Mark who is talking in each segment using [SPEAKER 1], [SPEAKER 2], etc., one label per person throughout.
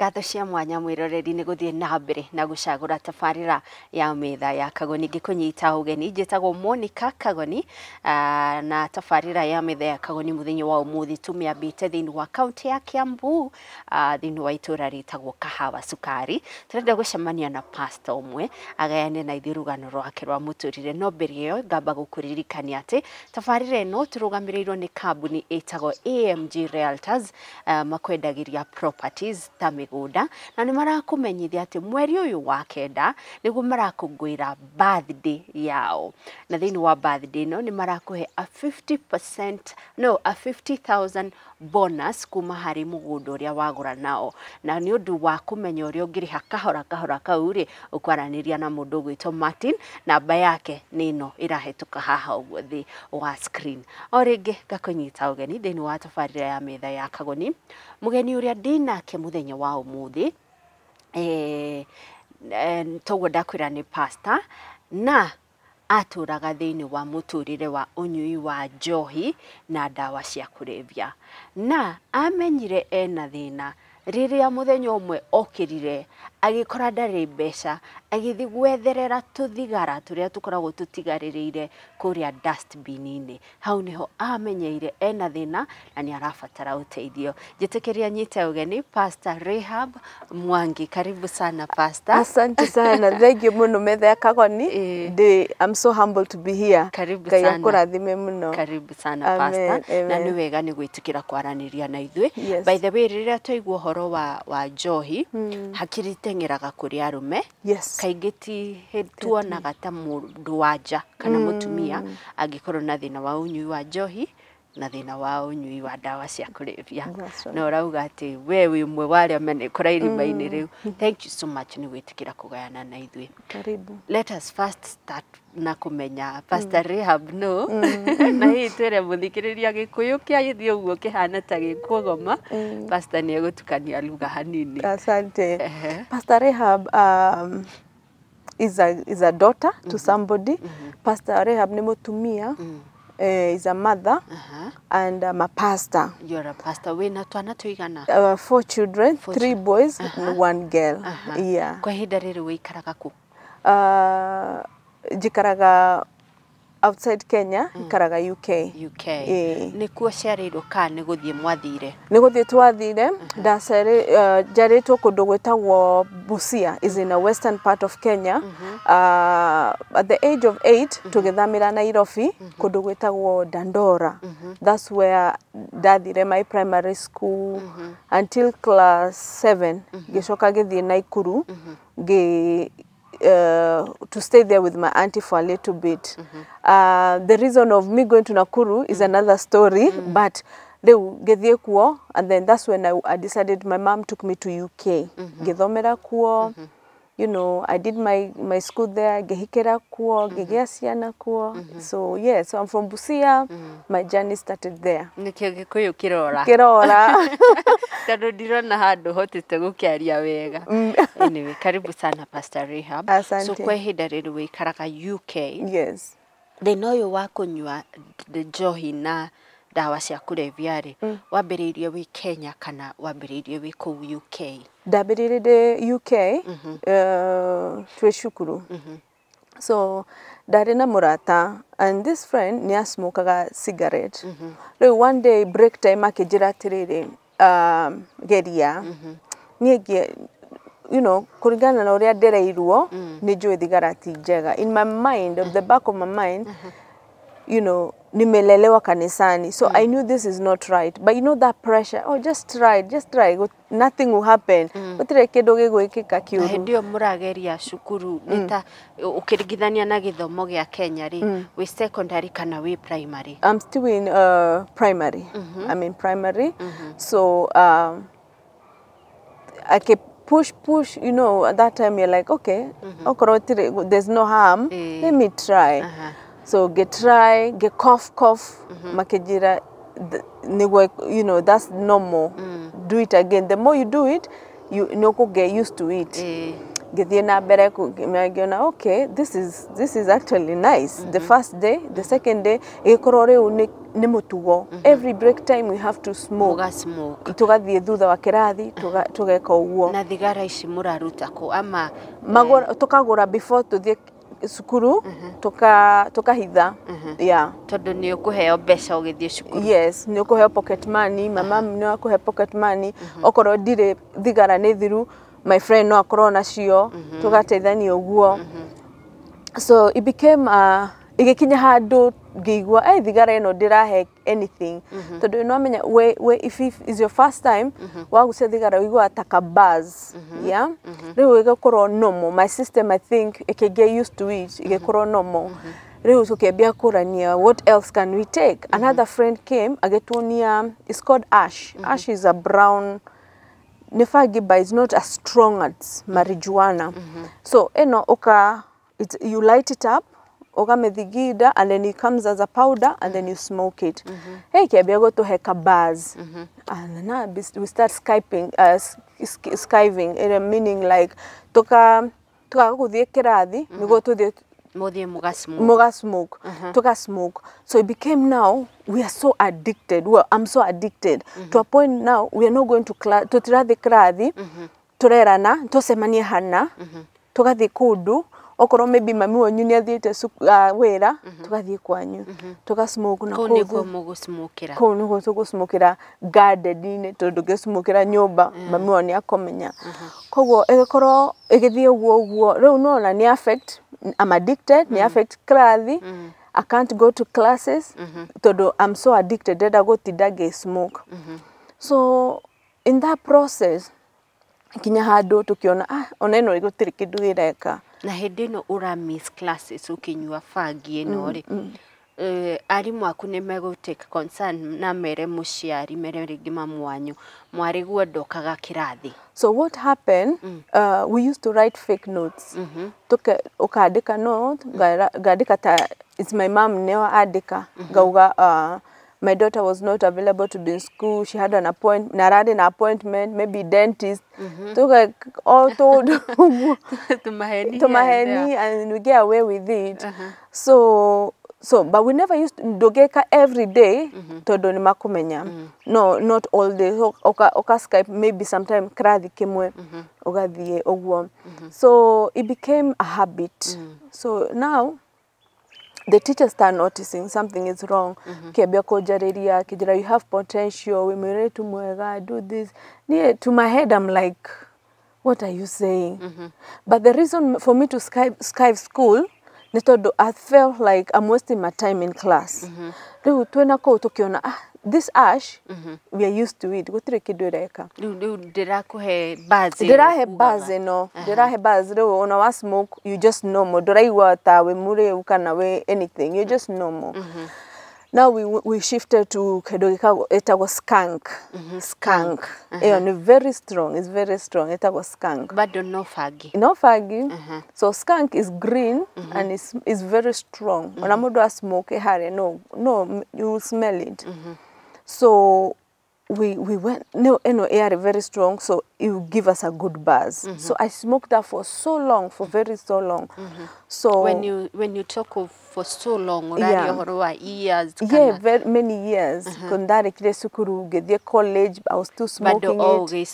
[SPEAKER 1] ngatho cia mwanya mwiroreri ni guthie na mbere na gucagura tabarira ya Metha ya Kagoni ngikunyita ugeni njitagwo Monica Kagoni na tabarira ya Metha ya Kagoni muthenyi wa umuthi tumiambite thiini wa county ya Kiambu thiini wa itura ritagwo Kahawa Sukari turenda gucemania na pastor umwe agayane na ithirugano rwake rwa muturire no mbere iyo ngamba gukuririkania ati tabarira ino turugamirirwo ni kambuni itagwo AMG Realtors makwendagiria properties ta migunda na ni marakumenyithia ati mweri uyu wa kenda niguo marakungwira birthday yao na thiini wa birthday no ni marakuhe a 50,000 bonus kuma hari mugunda uria wagura nao na ni undu wa kumenya uria ungiriha kahora kau ri ukwaraniria na mundu gwito Martin namba yake nino irahetuka haha uguo thi wa screen o ringi ngakunyita ugeni thiini wa tabarira ya Metha ya Kagoni mugeni uria ndinake muthenya wa umuthi togo ndakwira ni pastor na aturaga thiini wa muturire wa unyui wa njohi na dawa cia kulevya na amenyire ena thina riria muthenya umwe okirire agikora ndari mbeca agithi gwetherera tuthigara turia tukoragwo tutigaririire kuria dustbin-ini hau niho amenyeire ena thina na ni arabatara uteithio njitikiria nyite ugeni Pastor Rahab Mwangi karibu sana pastor.
[SPEAKER 2] Asante sana. Thank you muno Metha ya Kagoni. I'm so humble to be here.
[SPEAKER 1] Karibu sana.
[SPEAKER 2] Kurathime muno.
[SPEAKER 1] Karibu sana pastor. Na ni wega ni gwitikira kwaraniria na ithui. By the way riria twaigua horo wa njohi hakiri tengeraga kuri arume. Kaingiti tuonaga ta mundu wanja kana mutumia angikorwo na thina wa unyui wa njohi na thina wa unyui wa dawa cia kulevya na urauga ati we wi umwe waria mene kurairimaini riu. Thank you so much ni gwitikira kugayana na ithui.
[SPEAKER 2] Karibu.
[SPEAKER 1] Let us first start na kumenya Pastor Rahab no na hii twere muthikiriria gikuyu kia githio uguo kihana ta gikugoma pastor ni egutukania lugha hanini.
[SPEAKER 2] Asante. Pastor Rahab is a daughter to somebody. Pastor Rahab ni mutumia. Is a mother and I'm a pastor.
[SPEAKER 1] You're a pastor. We na twana tuigana?
[SPEAKER 2] 4 children, 3 boys and 1 girl. Yeah.
[SPEAKER 1] Kwa hinda riri wikaraga ku?
[SPEAKER 2] Jikaraga outside Kenya, karaga UK.
[SPEAKER 1] Nikuo ciarirwo ka ni guthie mwathire?
[SPEAKER 2] Ni guthie twathire, jaritwo kundu gwetagwo Busia is in a western part of Kenya. At the age of 8 tugithamira Nairobi kundu gwetagwo Dandora. That's where ndathire my primary school until class 7. Gicoka githie Naikuru to stay there with my auntie for a little bit. The reason of me going to Nakuru is another story, but they gethie kuo, and then that's when I decided my mom took me to UK. Githomera kuo, you know, I did my school there, gehikera kuo, gegea ciana kuo. So yeah, so I'm from Busia. My journey started there.
[SPEAKER 1] Nikio gikuyu kirora. Tado ndirona handu hotete gukiaria wega. Anyway, karibu sana Pastor Rahab. So kwa ihinda riri wikaraga UK.
[SPEAKER 2] Yes.
[SPEAKER 1] Thina uyu wa kunyua njohi na dawa cia kulevya ri wambiriirie wi Kenya kana wambiriirie wi ku UK?
[SPEAKER 2] Ndambiriirie UK twi cukuru. So ndari na murata and this friend ni asmokaga cigarette. One day break time akijira atiriri geria niege you know kuringana na uria ndereirwo ni njui thigarati njega in my mind, at the back of my mind, you know, nimelelewa kanisani, so I knew this is not right, but you know that pressure, oh just try, nothing will happen. Gutire kindu gigwikika kiuru. Ndio
[SPEAKER 1] murageria cukuru nita ukiringithania na githomo gia Kenya ri we secondary kana we primary?
[SPEAKER 2] I'm still in primary. I'm in primary. So I keep push, you know, at that time you're like, okay, there's no harm, let me try. So get cough, makejira, you know, that's normal. Do it again. The more you do it, you get used to it. ngithie na mbere ngiona okay, this is actually nice. The first day, the second day igikorwo riu ni mutugo. Every break time we have to smoke. Tugathie thutha wa kirathi tugeka uguo.
[SPEAKER 1] Na thigara ici muraruta ko ama
[SPEAKER 2] tukagura before tuthie sukuru tukahitha. Yeah,
[SPEAKER 1] tondu ni ukuheo mbeca ugithie sukuru.
[SPEAKER 2] Yes, ni ukuheo pocket money. Mama ni akuhe pocket money. Okorwo ndire thigara ni thiru, my friend no akorwo nacio tugateithania uguo. So it became igikinya handu ngigua thigara ino ndirahe anything. Tondu no amenya if is your first time wagucia thigara wigua taka buzz. Yeah, riu igakorwo normal. My system, I think, get used to it. Igakorwo normal. Riu tukebia kurania, what else can we take? Another friend came agetuonia, it's called ash. Ash is a brown nefagiba, is not as strong as marijuana. So you light it up, ogamethigida, and then it comes as a powder, and then you smoke it. Hey, kebia go to heka buzz. And now we start skiving, meaning like tuka guthie kirathi, we go to the muga smoke. Toka smoke. So it became now we are so addicted. Well, I'm so addicted to a point now we are not going to class. Tutirathi kirathi, turerana, tusemanie hana, tugathi kundu. Okorwo maybe mami wanyu ni athiete wira, tugathie kwanyu. Tuga smoke na
[SPEAKER 1] kundi kwa mugu smokera.
[SPEAKER 2] Kundi kwa smokera garden-ini tondu ngesmokera nyumba mami wani akomenya. Koguo egikorwo igithie uguo riu no na ni affect. I'm addicted, ni affect klathi. I can't go to classes. Todo I'm so addicted that I go to smoke. So in that process, kinya handu tukiona ona ino igutiri kindu gireka.
[SPEAKER 1] Na hindi no ura miss classes ukinyua fagi ino ri. Arimu aku ni mego take concern na mere muciari mere ringi mamu wanyu mwari guodokaga kirathi. So
[SPEAKER 2] what happened, we used to write fake notes. Ukandika note, gadika ta, it's my mom neo adika. Gauga, my daughter was not available to be in school. She had an appointment, maybe dentist. Tuka all told to maheni, and we get away with it. So, but we never used to dogeka every day to do ni makumenya. No, not all day. Oka Skype maybe sometime krathi kimwe ogathie ogwo. So it became a habit. So now the teachers start noticing something is wrong. Kebia kojariria, kijira, you have potential. We mere tu mwega, do this. To my head, I'm like, what are you saying? But the reason for me to Skype school, I felt like I'm wasting my time in class. This ash, we are used to it.
[SPEAKER 1] Dirakuhe buzz.
[SPEAKER 2] Dirahe buzz, no. Dirahe buzz. Ona wa smoke, you just normal. Dorai wata we mure ukana we anything. You just normal. Now we shifted to it was skunk. Skunk. Very strong. It's very strong. It was skunk.
[SPEAKER 1] But no fagi.
[SPEAKER 2] No fagi. So skunk is green and is very strong. When I smoke, no, you will smell it. So we went, air very strong, so it will give us a good buzz. So I smoked that for so long, for so long. So
[SPEAKER 1] when you talk of for so long, years.
[SPEAKER 2] Yeah, very many years. Kondari kile sukuru, get college, I was still smoking it.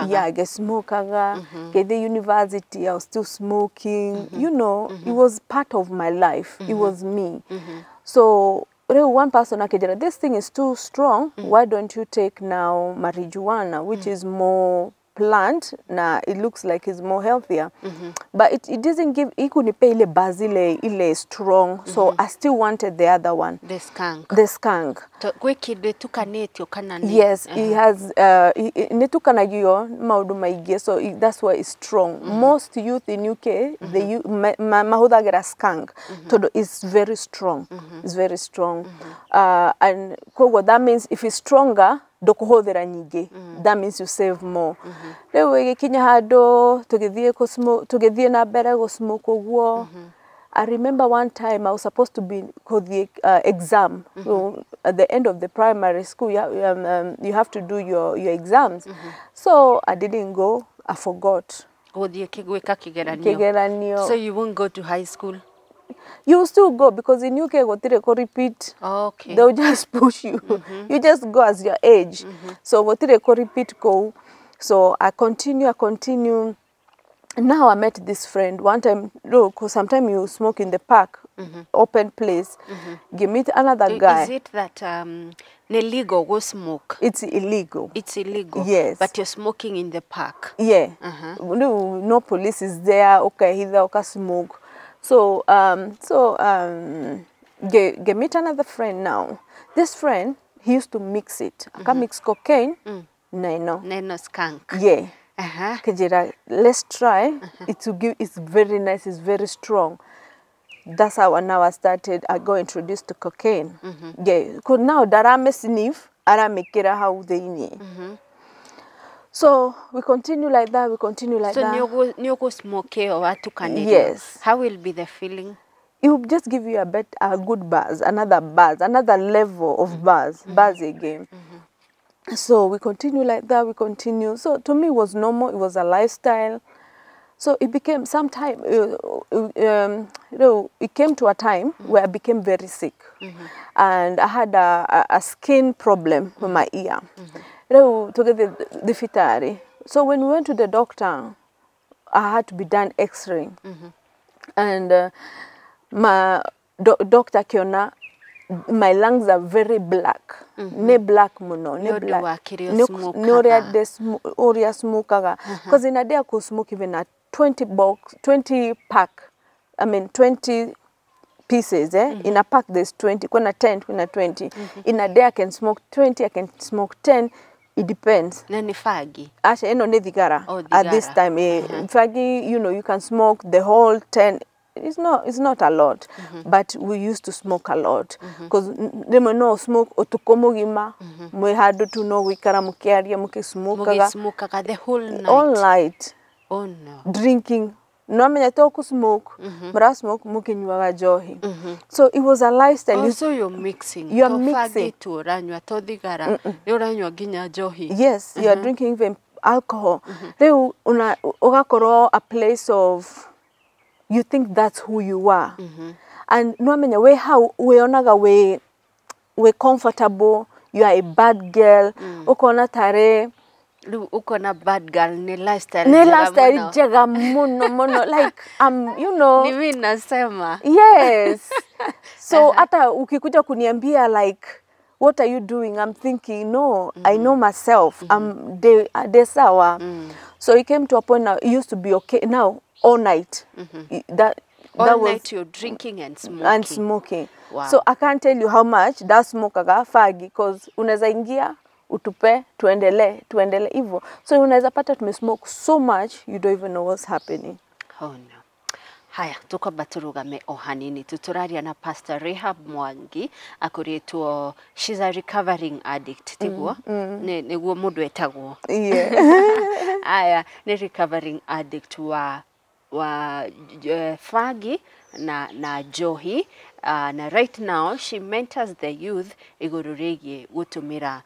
[SPEAKER 2] Yeah, I get smokaga. Get the university, I was still smoking. You know, it was part of my life. It was me. So one person akijera, this thing is too strong. Why don't you take now marijuana, which is more plant, na it looks like it's more healthier. But it doesn't give ikunipe ile bazile ile strong. So I still wanted the other one.
[SPEAKER 1] The skunk.
[SPEAKER 2] The skunk. Yes, it has netukanagiyo maudu maige, so that's why it's strong. Most youth in UK they mahudagera skunk. Todo is very strong. It's very strong. And that means if it's stronger, that means you save more. Tugethie na mbere go smoke ogwo. I remember one time I was supposed to be the exam. So at the end of the primary school, you have to do your exams. So I didn't go. I forgot.
[SPEAKER 1] So you won't go to high school?
[SPEAKER 2] You still go because in UK go repeat.
[SPEAKER 1] Okay.
[SPEAKER 2] They'll just push you. You just go as your age. So go repeat go. So I continue. Now I met this friend one time. Look, because sometimes you smoke in the park, open place. You meet another guy.
[SPEAKER 1] Is it that illegal go smoke?
[SPEAKER 2] It's illegal.
[SPEAKER 1] It's illegal.
[SPEAKER 2] Yes.
[SPEAKER 1] But you're smoking in the park.
[SPEAKER 2] Yeah. No police is there. Okay, either okay smoke. So get meet another friend now. This friend, he used to mix it. I can mix cocaine. Neno
[SPEAKER 1] skunk.
[SPEAKER 2] Yeah. Kejira, let's try. It's very nice, it's very strong. That's how now I started. I got introduced to cocaine. Yeah. Because now darame sniff, aramekira how they need. So we continue like that.
[SPEAKER 1] So you go smoke or what to can?
[SPEAKER 2] Yes.
[SPEAKER 1] How will be the feeling?
[SPEAKER 2] It will just give you a good buzz, another level of buzz again. So we continue like that, So to me it was normal, it was a lifestyle. So it became sometime, it came to a time where I became very sick. And I had a skin problem with my ear. To get the fitari. So when we went to the doctor, I had to be done x-ray. And my doctor Kiona, my lungs are very black. Ne black mono, ne black. No area smoke. Because in a day I could smoke even a 20 pack. I mean 20 pieces. In a pack there's 20. When a 10, when a 20. In a day I can smoke 20. I can smoke 10. It depends.
[SPEAKER 1] Nani fagi?
[SPEAKER 2] Asha eno ne digara. At this time, fagi, you can smoke the whole 10. It's not a lot, but we used to smoke a lot because they no smoke otukomogima. We had to know we karamukiaria muke smoke
[SPEAKER 1] the whole night.
[SPEAKER 2] All night.
[SPEAKER 1] Oh no.
[SPEAKER 2] Drinking. No menya toku smoke, but smoke muke nywaga johi. So it was a lifestyle.
[SPEAKER 1] Also you're mixing.
[SPEAKER 2] You're mixing. Yes, you're drinking even alcohol. Then ugakoro a place of. You think that's who you are. And no menya we how we onaga we comfortable, you are a bad girl, ukona tare
[SPEAKER 1] ukona bad girl ne lifestyle
[SPEAKER 2] jaga mono like
[SPEAKER 1] Nimi nasema.
[SPEAKER 2] Yes. So ata ukikuja kuniambia like what are you doing? I'm thinking no, I know myself. I'm desawa. So it came to a point now it used to be okay. Now all night.
[SPEAKER 1] All night you're drinking and smoking. Wow.
[SPEAKER 2] So I can't tell you how much that smoke fagi because unaweza ingia utupe tuendele hivyo. So unaweza pata tumesmoke so much you don't even know what's happening.
[SPEAKER 1] Oh no. Haya, tuko baturugame ohanini. Tuturaria na Pastor Rahab Mwangi akuretwo she's a recovering addict tiguo. Niguo mundu etagwo.
[SPEAKER 2] Yeah.
[SPEAKER 1] Haya, ni recovering addict wa fagi na johi. Na right now she mentors the youth iguru regie gutumira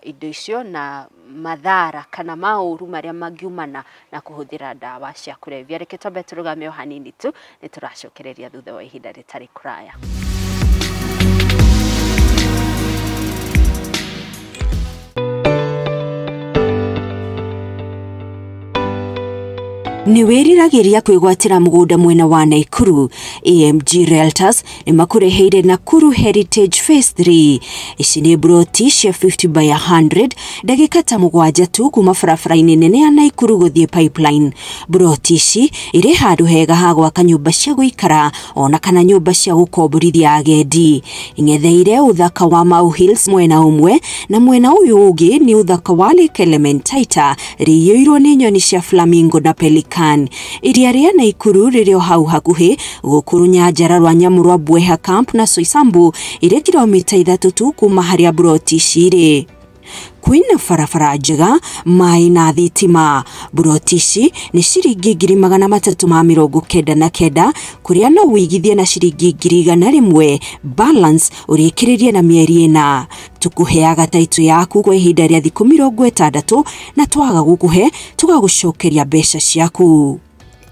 [SPEAKER 1] indo icio na madhara kana mauru maria magiumana na kuhuthira dawa cia kulevya. Reke twambe turugame hanini tu nituracokereria thutha wa ihinda ritari kuraya. Ni weriragiria kwigwatira mugunda mwena wa Naikuru. AMG Realtors ni makureheire Nakuru Heritage Phase 3. Ici ni broti cia 50/100 ndagika ta mugwanja tu kuma barabara-ini nene ya Naikuru guthie pipeline. Broti ici iri handu hega ha gwaka nyumba cia guikara ona kana nyumba cia gukomborithia agendi. Ingetheire uthaka wa Mau Hills mwena umwe na mwena uyu ungi ni uthaka wa Lake Elementaita riyoirwo ni nyoni cia flamingo na pelican. Iria ria Naikuru ririo hau hakuhi gukuru nyanjara rwa nyamu rwa Bweha Camp na Soisambu iri kilomita 3 tu kuma haria broti ciri. Kwina farafara njega mai na thitima. Broti ici ni ciringi 399 kuria no wigithie na ciringi 100 balance urikiririe na mieri ina.
[SPEAKER 3] tukuheaga taito yaku kwa ihinda rĩa thikũ 60 na twaga gukuhe tugagucokeria mbeca ciaku.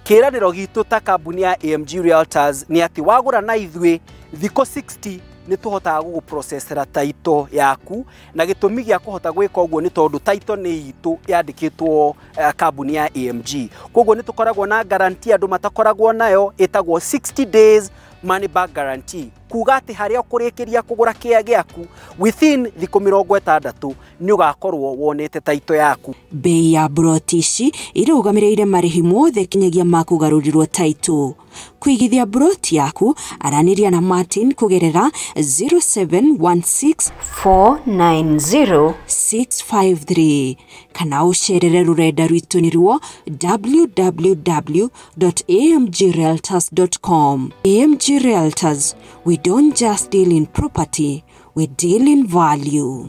[SPEAKER 4] Kĩranĩro gitũ ta kambuni ya AMG Realtors nĩ ati wagũra na ithuĩ thikũ 60 nĩ tũhotaga gũgũprocessera taito yaku, na gĩtũmi gĩa kũhota gwĩka ũguo nĩ tondũ taito nĩ itũ yandĩkĩtwo kambuni ya AMG. Koguo nĩ tũkoragwo na guarantee andũ matakoragwo nayo, ĩtagwo 60 days money back guarantee. Kuga atĩ harĩa ũkũrĩkĩria kũgũra kĩa gĩaku within thikũ 60 nĩ ũgakorwo wonete taito yaku.
[SPEAKER 3] Bei ya broti ici irũgamĩrĩire marĩhi mothe kinyagia ma kũgarũrirwo taito. Kuigithia broti yaku aranĩria na Martin kugerera 0716490653 kana ũcerere rũrenda rwitũ nĩ ruo www.amgrealtors.com. AMG Realtors, we don't just deal in property, we deal in value.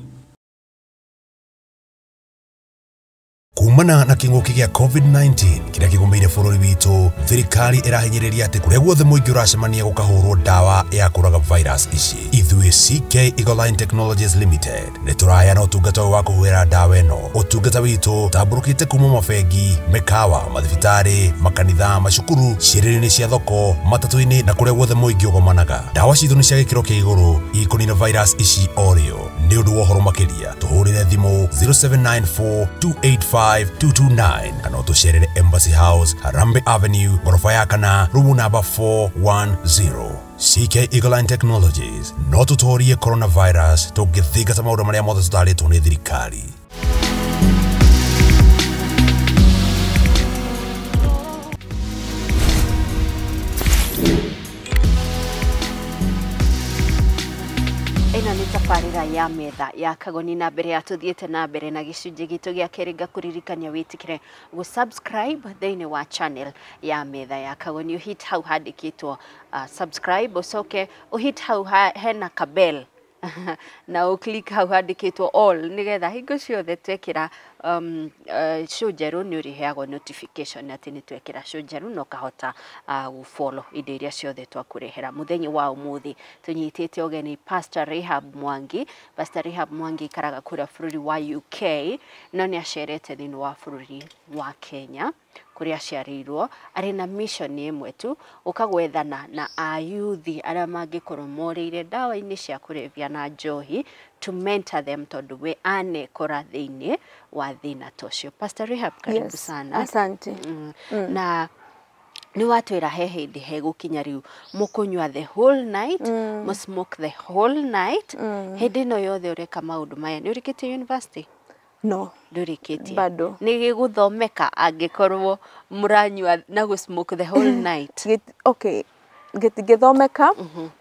[SPEAKER 5] Kumana na kĩng'ũki gĩa COVID-19 kĩrĩa kĩgũmĩire bũrũri witũ, thirikari ĩrahinyĩrĩria atĩ kũrĩa guothe mũingĩ ũracemania gũkahũrwo ndawa ya kũraga virus ici. Ithuĩ CK Eagle Technologies Limited nĩ tũraheana ũtungata wa kũhuhĩra ndawa ĩno. Ũtungata witũ tambũrũkĩte kuma mabengi, mĩkawa, mathibitarĩ, makanitha, macukuru, ciĩrĩro-inĩ cia thoko, matatũ-inĩ na kũrĩa guothe mũingĩ ũgomanaga. Ndawa citũ nĩ cia gĩkĩro kĩa igũrũ ikũnina virus ici o rĩo. Nĩ ũndũ wa ũhoro makĩria tũhũrĩre thimũ 0794-285-229 kana ũtũcerere Embassy House, Harambe Avenue, ghorofa ya kana, rumu namba 410. CK Eagle Technologies, no tũtũũrie coronavirus tũngĩthingata maũndũ marĩa mothe tũtarĩtwo nĩ thirikari.
[SPEAKER 1] Ĩno nĩ tabarĩra ya Metha ya Kagoni, na mbere ya tũthiĩte na mbere na gĩcunjĩ gitũ gĩa kerĩ ngakuririkania wĩtĩkĩre gũ-subscribe thĩinĩ wa channel ya Metha ya Kagoni. Ũhit hau handĩkĩtwo subscribe, ũcoke ũhit hau hena kabel na ũclick hau handĩkĩtwo all nĩgetha hingo ciothe twekĩra show njerũ nĩ ũrĩheagwo notification atĩ nĩ twekĩra show njerũ na ũkahota gũfollow indo iria ciothe twakũrehera. Mũthenya wa ũmũthĩ tũnyitĩte ũgeni Pastor Rahab Mwangi. Pastor Rahab Mwangi ikaraga kũrĩa bũrũri wa UK no nĩ acerete thĩinĩ wa bũrũri wa Kenya kũrĩa aciarĩirwo, arĩ na mission ĩmwe tu, ũkagwethana na ayuthi arĩa mangĩkorwo morĩire ndawa-inĩ cia kũrebia na njohi, to mentor them tondũ we anekora thĩinĩ wa thĩna tocio. Pastor Rahab, karibu sana.
[SPEAKER 2] Asante.
[SPEAKER 1] Na nĩ watwĩra he hĩndĩ hegũkinya rĩu mũkũnyua the whole night, mũsmoke the whole night. Hĩndĩ ĩno yothe ũreka maũndũ maya nĩ ũrĩkĩtie university?
[SPEAKER 2] No.
[SPEAKER 1] Ndũrĩkĩtie?
[SPEAKER 2] Bado.
[SPEAKER 1] Nĩ gĩgũthomeka angĩkorwo mũranyua na gũ-smoke the whole night?
[SPEAKER 2] Okay. Gĩthomeka,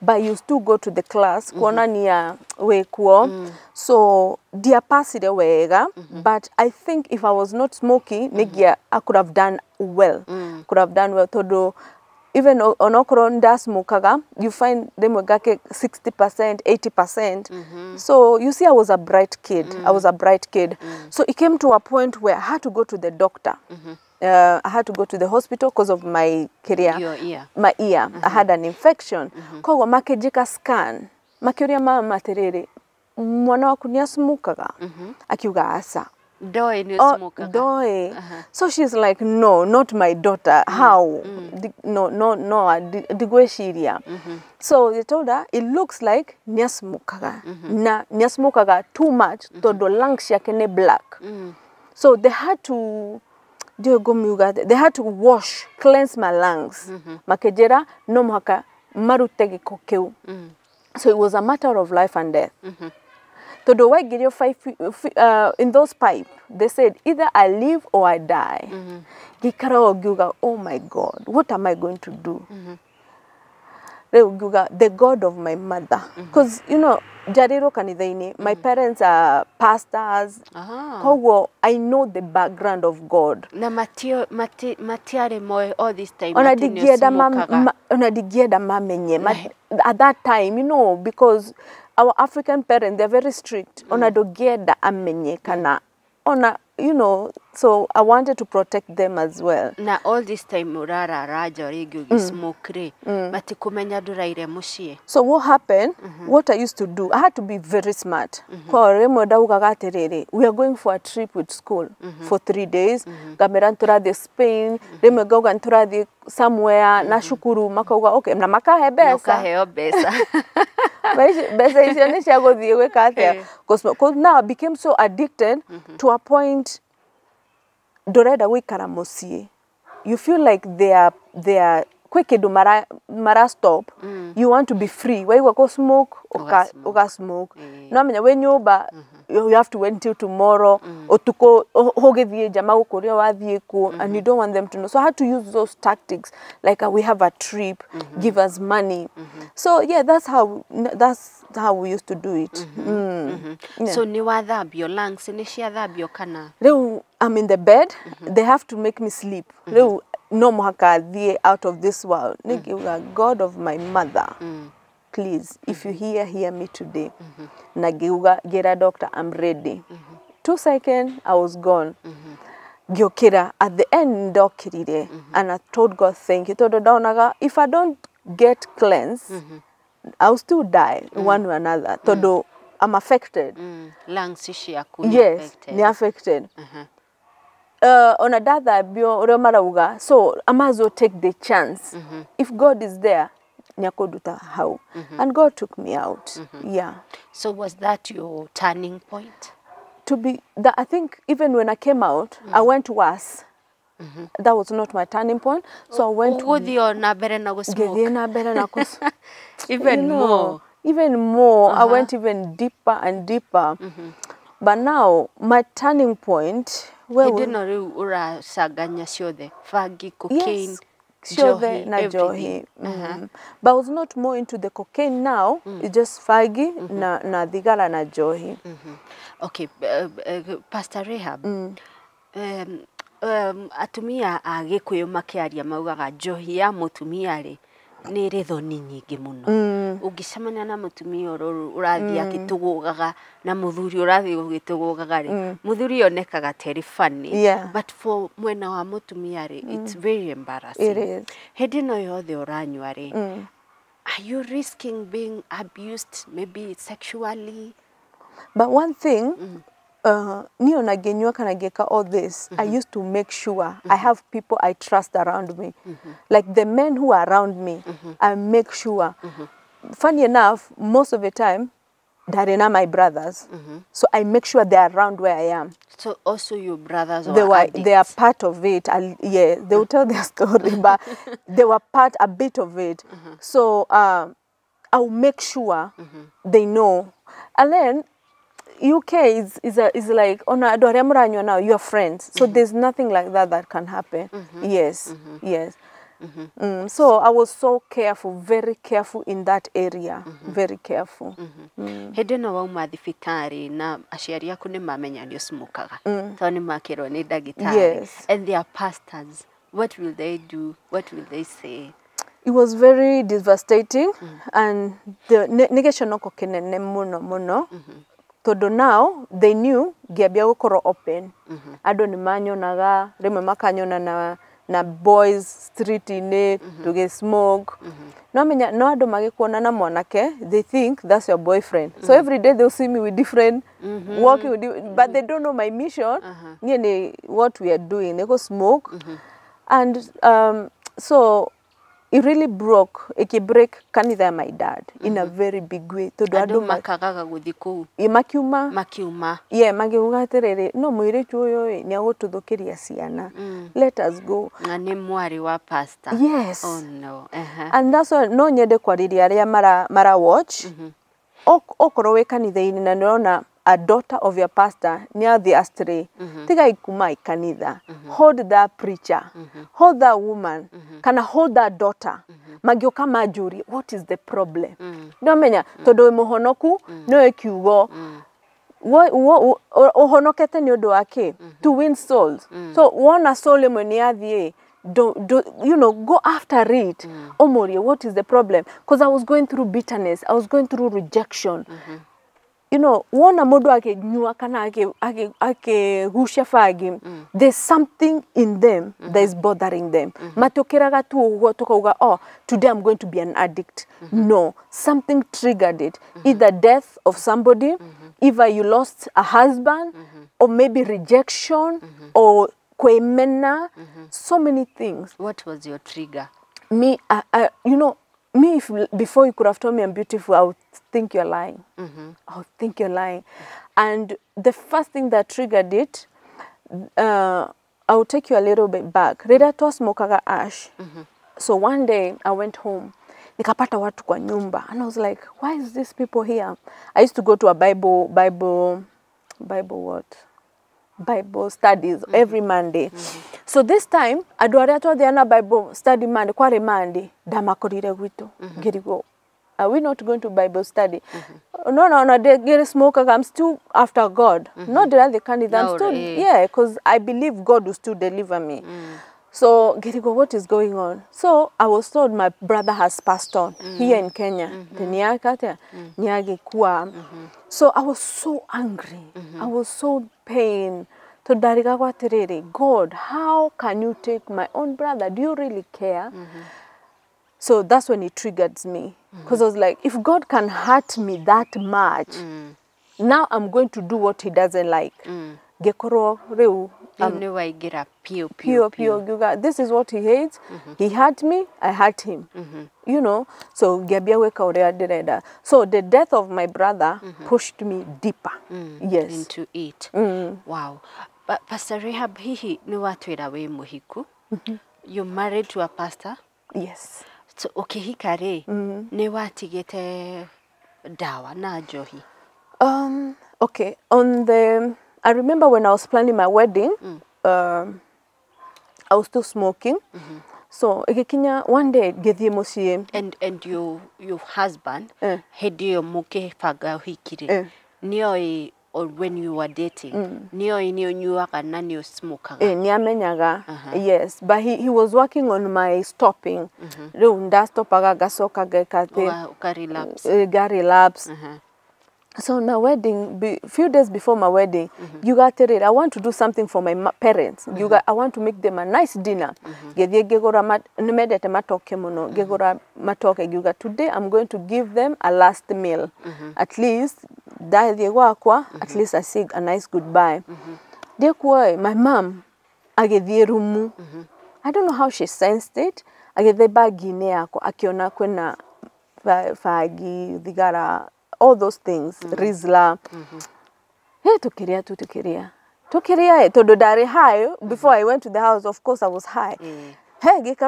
[SPEAKER 2] but you still go to the class kuonania wĩkuo. So ndiapasire wega, but I think if I was not smoking, I could have done well. Tondũ even onokorwo ndasmokaga, you find them gake 60%, 80%. So you see, I was a bright kid. So it came to a point where I had to go to the doctor. I had to go to the hospital because of my career.
[SPEAKER 1] Your ear.
[SPEAKER 2] My ear. I had an infection. Kogo makejika scan. Makiuria mama terere. Mwana waku ni asmukaga. Akiuga asa.
[SPEAKER 1] Doe ni asmukaga.
[SPEAKER 2] Doe. So she's like, no, not my daughter. How? No, digweshiria. So they told her, it looks like niasmukaga. Na niasmukaga too much. Todo lungs yake ne black. So they had to cleanse my lungs. Makejera no mwaka marute gĩko kĩu. So it was a matter of life and death. Todo waigirio in those pipe, they said either I live or I die. Gikara ogiuga, oh my God, what am I going to do? The God of my mother, because you know, jariro kanithaini, my parents are pastors. Koguo I know the background of God.
[SPEAKER 1] Na matiare moe all this time.
[SPEAKER 2] Onadigieda mamenye. At that time, you know, because our African parents, they're very strict. Onadogieda amenye kana. You know, So I wanted to protect them as well.
[SPEAKER 1] Na all this time urara raja rigi ugismoke re batikumenya nduraire muciĩ.
[SPEAKER 2] So what happened, what I used to do, I had to be very smart. Kwa remwe ndaugaga atiriri, we are going for a trip with school for 3 days. Ngamera nturathi Spain, remwe ngauga nturathi somewhere na shukuru makauga okay na makahe besa.
[SPEAKER 1] Ukaheo besa.
[SPEAKER 2] Besa icio ni cia guthie gwika atia. Because now I became so addicted to a point ndorenda gwikara muciĩ. You feel like they are quick kindu mara stop. You want to be free. Waigua go smoke uga smoke. No menya we nyumba you have to wait until tomorrow utuko hogithie jama gukuria wathie ku and you don't want them to know. So I had to use those tactics like we have a trip, give us money. So yeah, that's how we used to do it. Yeah.
[SPEAKER 1] So ni wathambio lungs ni cia thambio kana?
[SPEAKER 2] Reu I'm in the bed, they have to make me sleep. Reu no muhaka thie out of this world. Nigiuga God of my mother. Please, if you hear me today. Nagiuga gera doctor, I'm ready. 2 seconds, I was gone. Giokira at the end ndokirire and I told God thank you. Todo daunaga if I don't get cleansed, I'll still die one way or another. Todo I'm affected.
[SPEAKER 1] Lungs ishiaku
[SPEAKER 2] yes,
[SPEAKER 1] affected.
[SPEAKER 2] Ni affected. On a dada bio marauga, so I might as well take the chance. If God is there, nyakoduta how. And God took me out. Yeah.
[SPEAKER 1] So was that your turning point?
[SPEAKER 2] I think even when I came out, I went worse. That was not my turning point. So I went
[SPEAKER 1] even more.
[SPEAKER 2] Even more. I went even deeper and deeper. But now my turning point
[SPEAKER 1] where fagi, cocaine,
[SPEAKER 2] yes. Johi. But I was not more into the cocaine now. It's just fagi, na digala na johi.
[SPEAKER 1] Okay, Pastor Rahab. Atumia agikuyu makiaria maugaga johi ya mutumia ri ni ri thoni nyingi muno. Ungicemania na mutumia urathi akitugugaga na muthuri urathi ugitugugaga ri muthuri onekaga teri funny, but for mwena wa mutumia ri it's very embarrassing.
[SPEAKER 2] It is.
[SPEAKER 1] Hindi no yothe uranywa ri. Are you risking being abused maybe sexually?
[SPEAKER 2] But one thing niyo nagenywa kana geka all this, I used to make sure I have people I trust around me. Like the men who are around me, I make sure. Funny enough, most of the time, they're not my brothers. So I make sure they're around where I am.
[SPEAKER 1] So also your brothers
[SPEAKER 2] they are part of it. Yeah, they will tell their story, but they were a bit of it. So I'll make sure they know. And then UK is like now you're friends, so there's nothing like that can happen. Yes. So I was so careful, very careful in that area, very careful.
[SPEAKER 1] Hindi no wauma thibitari na aciari aku ni mamenya ni smokaga to ni makirwo ni ndagitari.
[SPEAKER 2] Yes.
[SPEAKER 1] And they are pastors. What will they do? What will they say?
[SPEAKER 2] It was very devastating, and the negation no kinene muno. Todo now they knew giabia gukoro open. Ado ni manyonaga rimwe makanyona na boys street ine to get smoke. No menya no ado magikuona na mwanake, they think that's your boyfriend. So every day they'll see me with different walking with but they don't know my mission. What we are doing. They go smoke. And so it really broke. It break kanitha my dad in a very big way. Todo
[SPEAKER 1] ado makagaga guthiku.
[SPEAKER 2] Makiuma. Yeah, magiuga atiriri no muiritu uyu ni agututhukiria ciana. Let us go.
[SPEAKER 1] Na ni mwari wa pastor.
[SPEAKER 2] Yes.
[SPEAKER 1] Oh no.
[SPEAKER 2] And that's why no nyende kwariria aria mara watch. Okorwo we kanitha-ini na nirona a daughter of your pastor near the astray. Tiga ikuma ikanitha. Hold that preacher. Hold that woman. Kana hold that daughter. Magioka majuri. What is the problem? No menya. Todo muhonoku. No ekiugo. Ohonokete ni odo wake. To win souls. So one soul mweni athie. Go after it. Omorie, what is the problem? Because I was going through bitterness. I was going through rejection. you know, wona mundu akinyua kana akigusha fagi, there's something in them that is bothering them. Matokeraga tu uguo tukauga, oh, today I'm going to be an addict. No, something triggered it. Either death of somebody, either you lost a husband, or maybe rejection, or kwemena, so many things.
[SPEAKER 1] What was your trigger?
[SPEAKER 2] Me, you know, me, if before you could have told me I'm beautiful, I would think you're lying. I would think you're lying. And the first thing that triggered it, I will take you a little bit back. Reda twa smokaga ash. So one day I went home. Nikapata watu kwa nyumba. And I was like, why is these people here? I used to go to a Bible studies every Monday. So this time, aduareto the Bible study Monday, kware Monday, damakorire gwito. Girigo. Are we not going to Bible study? No, they get smoke. I'm still after God. Not the other candidate. I'm still, yeah, because I believe God will still deliver me. So, Girigo, what is going on? So, I was told my brother has passed on here in Kenya. So, I was so angry. I was so pain. God, how can you take my own brother? Do you really care? So, that's when it triggered me. Because I was like, if God can hurt me that much, now I'm going to do what he doesn't like. Gekoro reu. This is what he hates. He hurt me, I hurt him. You know, so so the death of my brother pushed me deeper. Yes.
[SPEAKER 1] Into it. Wow. But Pastor Rahab, hihi ni watwira we muhiku. You're married to a pastor?
[SPEAKER 2] Yes.
[SPEAKER 1] So ukihika ri ni watigite dawa na njohi?
[SPEAKER 2] Okay, I remember when I was planning my wedding, I was still smoking. So, one day,
[SPEAKER 1] and your husband, hedio muke faga hikiri, nioi, or when you were dating, nioi nyuaka na nio smokaga.
[SPEAKER 2] Niamenyaga, yes, but he was working on my stopping. Stopaga gasoka relapse. So my wedding, few days before my wedding, you got it. I want to do something for my parents. I want to make them a nice dinner. Today I'm going to give them a last meal. At least at least I say a nice goodbye. My mom, I don't know how she sensed it. Akiona fagi digara, all those things, Rizla. Before I went to the house, of course I was high. How did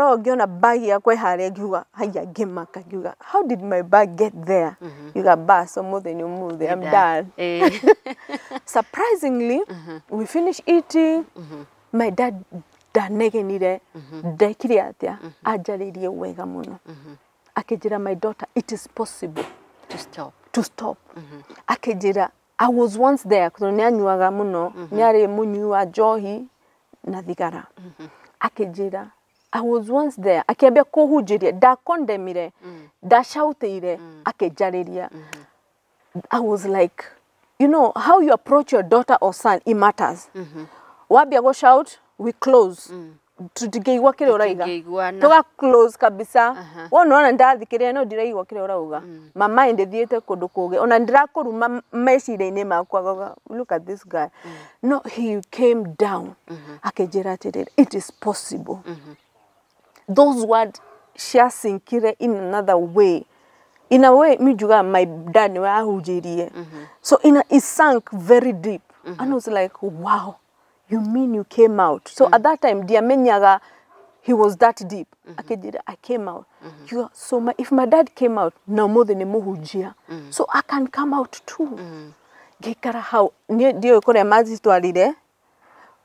[SPEAKER 2] my bag get there? You got bad, so more than you move there. I'm done. Surprisingly, we finished eating. My dad my daughter, it is possible to stop. Akejira, I was once there. Akejira, I was once there. Akebia kohujiri, da kondemire, da shouteire, akejariria. I was like, you know, how you approach your daughter or son, it matters. Wabia go shout, we close. Tutigeiwa kile oraiga. Toka close kabisa. Wona ndathikire no ndiraigwa kile orauga. Mama inde thiete kundu kuge. Ona ndirakoruma mecire-ini makwa. Look at this guy. No, he came down. Akejera atiri, it is possible. Those words siasinkire in another way. In a way, mijuga my dad wa ahujirie. So it sank very deep. And I was like, wow. You mean you came out? So at that time, Diamenyaga, he was that deep. I came out. So if my dad came out, no more than a muhujia. So I can come out too. Gekara how dio kore mazi to alide.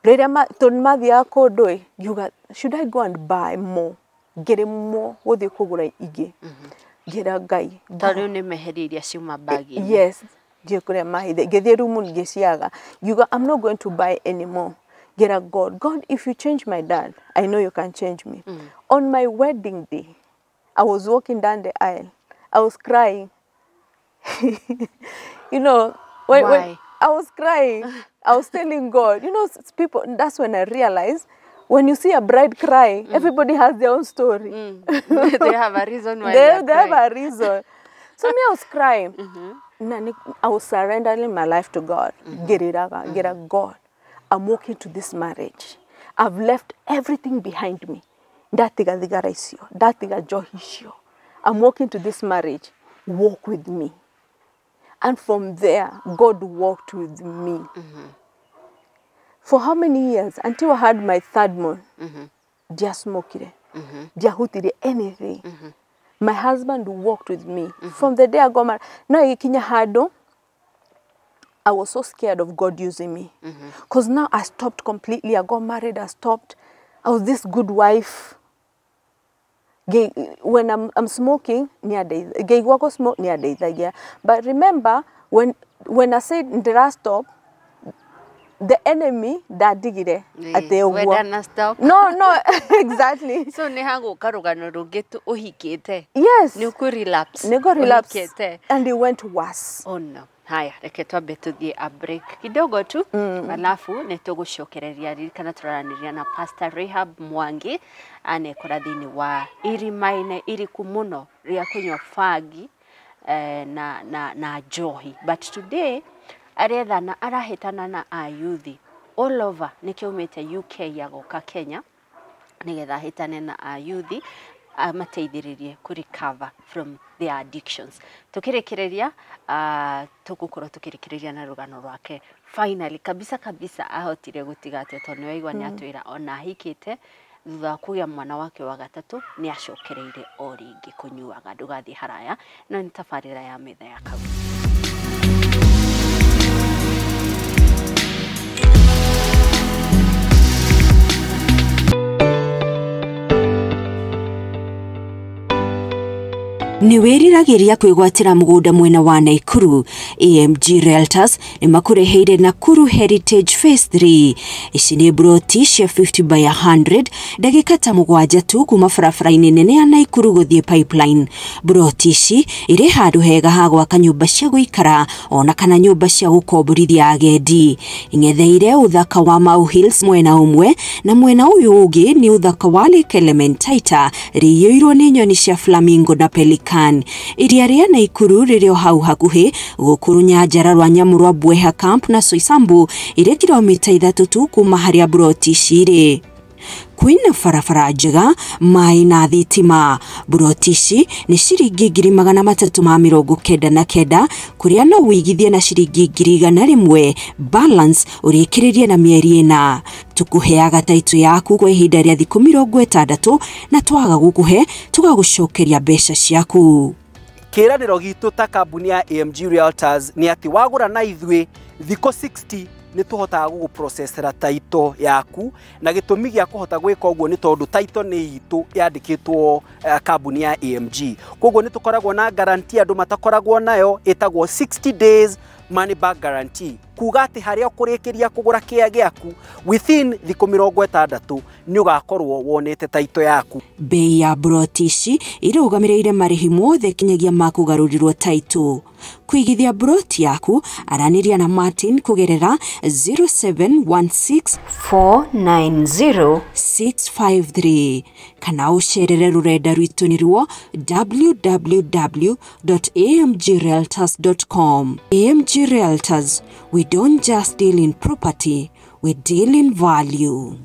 [SPEAKER 2] Reda ma tonmadia kodoi. You got. Should I go and buy more? Get more. What they call ige. Get a guy.
[SPEAKER 1] Tarune meheri asuma bagi.
[SPEAKER 2] Yes. I'm not going to buy anymore. Get a God. God, if you change my dad, I know you can change me. On my wedding day, I was walking down the aisle. I was crying. You know,
[SPEAKER 1] Why?
[SPEAKER 2] I was crying. I was telling God, you know, people, that's when I realized when you see a bride crying, everybody has their own story.
[SPEAKER 1] They have a reason why
[SPEAKER 2] they have a reason. So me, I was crying. I was surrendering my life to God. God, I'm walking to this marriage. I've left everything behind me. I'm walking to this marriage. Walk with me. And from there, God walked with me. For how many years? Until I had my third month. Dia smoked. Dia hutire anything. My husband walked with me. From the day I got married. Now, I was so scared of God using me. Because now I stopped completely. I got married, I stopped. I was this good wife. When I'm smoking, but remember, when I said ndira stop, the enemy that digire at the
[SPEAKER 1] when stop.
[SPEAKER 2] No, exactly.
[SPEAKER 1] So nehango karugano rugetu ohikete.
[SPEAKER 2] Yes.
[SPEAKER 1] Nuku relapse.
[SPEAKER 2] And it went worse.
[SPEAKER 1] Oh no. Haya, reke twambe tuthie a break kidogo tu. Alafu nitugucokereria ririkana turaraniria na Pastor Rahab Mwangi anekora thini wa irimaine iriku muno ria kunywa fagi na johi. But today arethana arahitana na ayuthi all over nikiumite UK yagoka Kenya nigetha hitane na ayuthi amateithiririe ku recover from their addictions. Tukirekereria tugukorwo tukirekereria na rugano rwake finally kabisa ahotire gutigate tondu waigwa ni atwira ona hikite thutha kuya mwana wake wa gatatu ni acokereire o ringi kunyuaga ndugathi haraya no ni tabarira ya Metha ya Kagoni.
[SPEAKER 3] Ni weriragiria kwigwatira mugunda mwena wa Naikuru. AMG Realtors ni makureheire Nakuru Heritage Phase 3. Ici ni broti cia 50/100 ndagika ta mugwanja tu kuma barabara-ini nene ya Naikuru guthie pipeline. Broti ici iri handu hega ha gwaka nyumba cia guikara ona kana nyumba cia gukomborithia agendi. Ingetheire uthaka wa Mau Hills mwena umwe na mwena uyu ungi ni uthaka wa Lake Elementaita riyoirwo ni nyoni cia flamingo na pelican. Iria ria Naikuru ririo hau hakuhi gukuru nyanjara rwa nyamu rwa Bweha Camp na Soisambu iri kilomita 3 tu kuma haria broti ciri. Kwina barabara njega mai na thitima. Broti ici ni ciringi 399 kuria no wigithie na ciringi 100 balance urikiririe na mieri ina. Tukuheaga taito yaku kwa ihinda ria thiku 60 na twaga gukuhe tugagucokeria mbeca ciaku.
[SPEAKER 4] Kiraniro gitu ta kambuni ya AMG Realtors ni ati wagura na ithwe thiko 60 ni tuhotaga gugu processera taito yaku na gitumi gia kuhota gwika uguo ni tondu taito ni itu yandikitwo kambuni ya AMG. Koguo ni tukoragwo na guarantee andu matakoragwo nayo itagwo 60 days money back guarantee. Kuga ati haria ukurikiria kugura kia giaku within thiko 60 ni ugakorwo wonete taito yaku.
[SPEAKER 3] Bei ya broti ici irugamireire marihi mothe kinyagia makugarurirwo taito. Kuigithia broti yaku araniria na Martin kugerera 0716490653 kana ucerere rurenda rwitu nirwo www.amgrealtors.com. AMG Realtors, we don't just deal in property, we deal in value.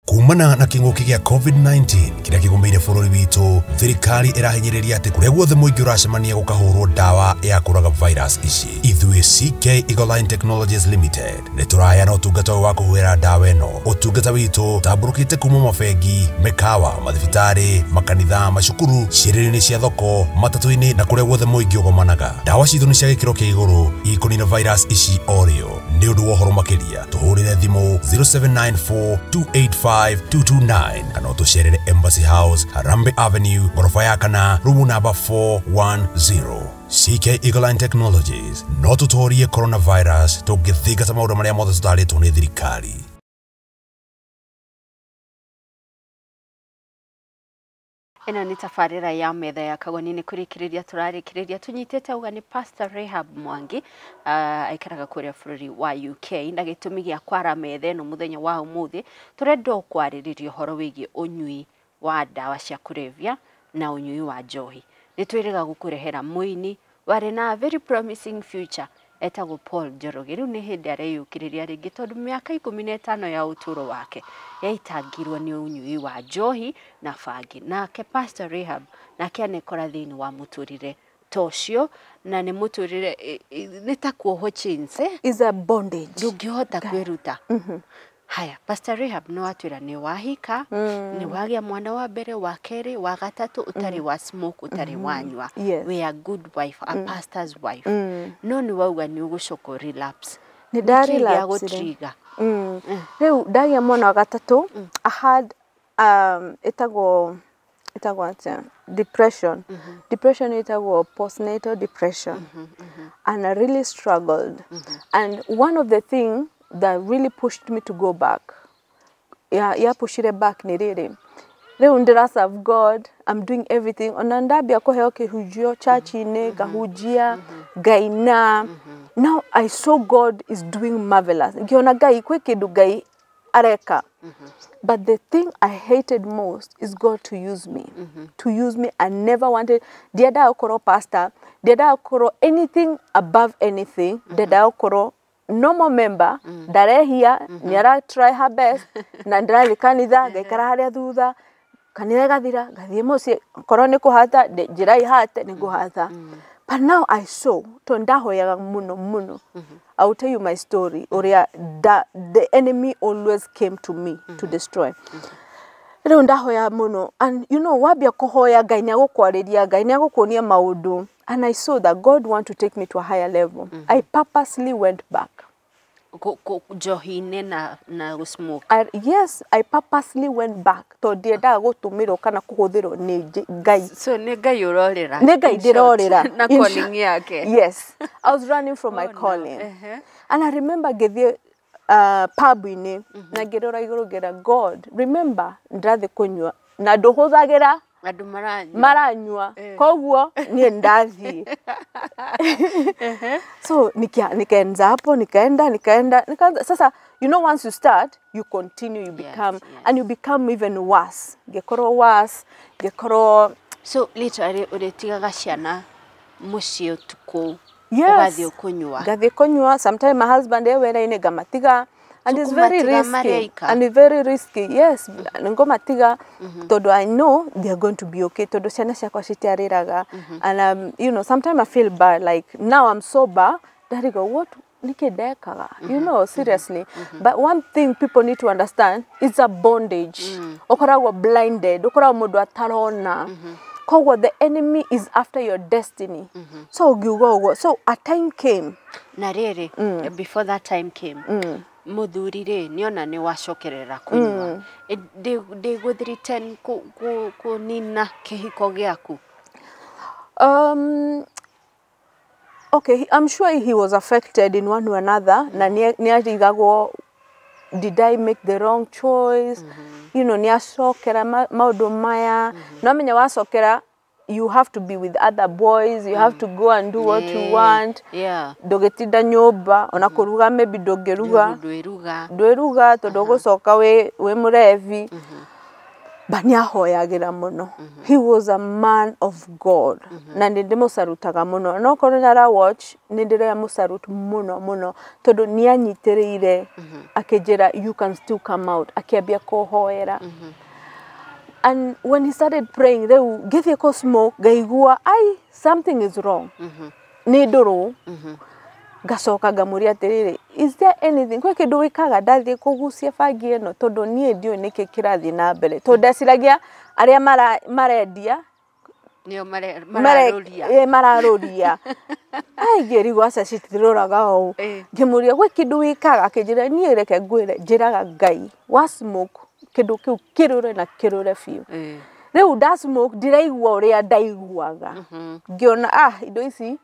[SPEAKER 5] Kumana na king'uki gia COVID-19 kiria kigumbeire bururi witu, thirikari irahinyiriria ati kuria guothe muingi uracemania gukahurwo dawa ya kuraga virus ici. Ithui CK Eagleline Technologies Limited ni turaheyana utungata wa kuhwira dawa ino. Utungata witu tamburukite kuma mabengi, mikawa, mathibitari, makanitha, macukuru, ciirĩrĩ-inĩ cia thoko, matatu-inĩ na kuria guothe muingi ugomanaga. Dawa citu ni cia gikiro kia iguru ikunina virus ici orio. Ni undu wa uhoro makiria tuhurire thimu 0794285229 kana utucerere Embassy House, Harambe Avenue, gorofa ya kana, rumu namba 410. CK Eagleline Technologies no tutorie coronavirus tugithingata maundu maria mothe tutaritwo ni thirikari.
[SPEAKER 1] Eno ni tafarira ya metha ya Kagoni ni kurikiriria turarikiriria tunyitete uga ni Pastor Rahab Mwangi aikaraga kuria bururi wa UK na gitumi gia kwara metha no muthenya wa umuthi turenda kwaririria horo wigi unyui wa dawa cia kulevya na unyui wa njohi ni twiriga gukurehera muini wari na very promising future etagwo Paul Njoroge riu ni hindi areyukiriria ringi tondu miaka 15 ya uturo wake yaitangirwo ni unyui wa njohi na bangi nake Pastor Rahab nake anekora thini wa muturire tocio na ni muturire ni ta kuoho chinse
[SPEAKER 2] is a bondage
[SPEAKER 1] ndungihota kwiruta haya Pastor Rahab no atwira ni wahika ni wagia mwana wa mbere wa keri wa gatatu utari wa smoke utari wanywa we are good wife a pastor's wife no ni wauga ni ugucoko relapse
[SPEAKER 2] ni dari la
[SPEAKER 1] trigger
[SPEAKER 2] leo dagia mwana wa gatatu I had etagwo depression depression etagwo postnatal depression and I really struggled and one of the thing that really pushed me to go back. Yeah, pushire back ni riri. Leo ndira serve God, I'm doing everything. Onandabia ko heo kihujio church ine gahujia gaina. Now I saw God is doing marvelous. Ngiona gai kwe kindu gai areka. But the thing I hated most is God to use me. To use me, I never wanted. Diada okoro pastor, diada okoro anything above anything. Diada okoro normal member darehia niara try her best na ndari kanitha gaikara haria thutha kanitha gathira gathie mucie korone kuhata njira ihate ni kuhata but now I saw to ndahoyaga muno I will tell you my story oria the enemy always came to me to destroy rero ndahoya muno and you know wabia kuhoya Ngai ni agukwariria Ngai ni agukuonia maundu and I saw that God want to take me to a higher level. I purposely went back.
[SPEAKER 1] Johine na smoke.
[SPEAKER 2] Yes, I purposely went back. To dieda gutumiro kana kuhuthiro ni Ngai.
[SPEAKER 1] So ni Ngai urorera.
[SPEAKER 2] Ni Ngai ndirorera.
[SPEAKER 1] Na calling yake.
[SPEAKER 2] Yes. I was running from my calling. No. And I remember gethie pub ini na ngirora iguru ngira God. Remember ndathi kunywa na nduhuthagira
[SPEAKER 1] andu
[SPEAKER 2] maranywa koguo nie ndathi so nikaenza hapo nikaenda sasa you know once you start you continue you become and you become even worse gekoro
[SPEAKER 1] so literally uretigaga ciana mucio tuko
[SPEAKER 2] gathio kunywa sometimes my husband wera ine gamatiga and it's very risky and very risky yes ngomatiga todo I know they are going to be okay todo ciana ciakwa citiariraga and you know sometimes I feel bad like now I'm sober that I go what nikedekaga you know seriously but one thing people need to understand it's a bondage okoragwo blinded okoragwo mundu atarona koguo the enemy is after your destiny so a time came
[SPEAKER 1] na riri before that time came muthurire niona ni wacokerera kunywa de guthirite ku nina kihiko giaku
[SPEAKER 2] okay I'm sure he was affected in one or another na ni arigagwo did I make the wrong choice you know ni acokera maundu maya no menya wacokera you have to be with other boys you have to go and do what you want dogetinda nyumba ona kuruga maybe dogeruga ndweruga tondu gucoka we murevi but ni ahoyagira muno he was a man of God na ndimusarutaga muno no korora watch ndire musarut muno tondu ni anyitiriire akejera you can still come out akiambia kuhoera and when he started praying they would get a smoke gaigua something is wrong ni nduru gacoka ngamuria atiriri is there anything kwe kindu wikaga ndathie kugucia bangi eno tondu nie ndio niki kirathi na mbere to ndaciragia aria marendia
[SPEAKER 1] nio mararoria
[SPEAKER 2] ngerigo aca citiroraga o ngimuria gwe kindu wikaga akinjira nie reke ngwire njiraga Ngai wa smoke kindu kiu kirure na kirure fiu riu da smoke ndiraigua uria ndaiguaga ngiona indo ici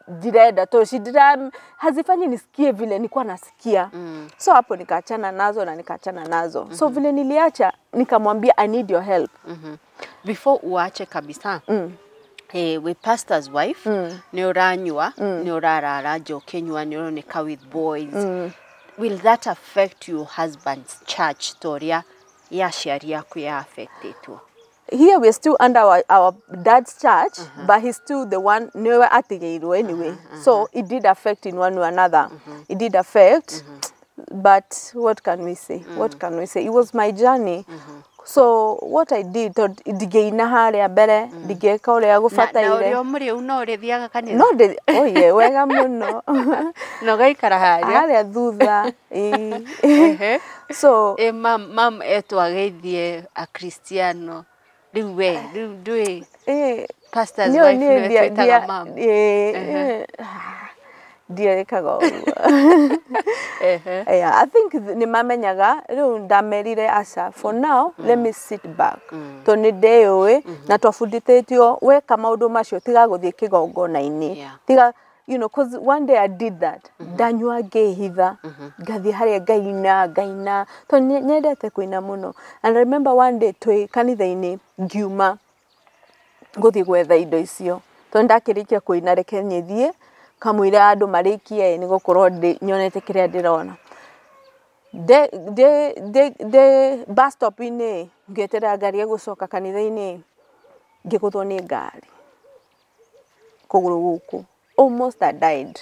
[SPEAKER 2] direda to shidira hazifanyi nisikie vile nilikuwa nasikia. So hapo nikaachana nazo. So vile niliacha nikamwambia I need your help.
[SPEAKER 1] Before uache kabisa. With pastor's wife ni uranywa ni urarara jokenywa ni uroneka with boys. Will that affect your husband's church story ya sharia ku ya affected too?
[SPEAKER 2] Here we're still under our dad's church, but he's still the one never atigeirwo anyway. So it did affect in one way or another. It did affect, but what can we say? What can we say? It was my journey. So what I did, digeina haria bere, digeka uria gufataire.
[SPEAKER 1] Na urio muri uno uri thiaga kanitha.
[SPEAKER 2] No de, oye, wega muno.
[SPEAKER 1] No gaikara haria.
[SPEAKER 2] Haria thutha. So
[SPEAKER 1] mam etwageithie a Cristiano. Riwe, riwe. Pastor's wife no etwetaga mam.
[SPEAKER 2] Kago. Yeah, I think ni mamenyaga riu ndamerire asa for now let me sit back to ni dewe na twafundithitio weka maundu macio tiga guthie kigongona-ini tiga you know cause one day I did that ndanywa ngehitha ngathie haria ngaina to nyendete kuina muno and I remember one day twi kanitha-ini ngiuma guthie gwetha indo icio to ndakirikia kuina reke nyithie kamwira andu marikie ni gukorwo nyonete kiria ndirona de bus stop ini ngetera ngari egucoka kanitha-ini ngiguthwo ni ngari kuguru guku almost I died.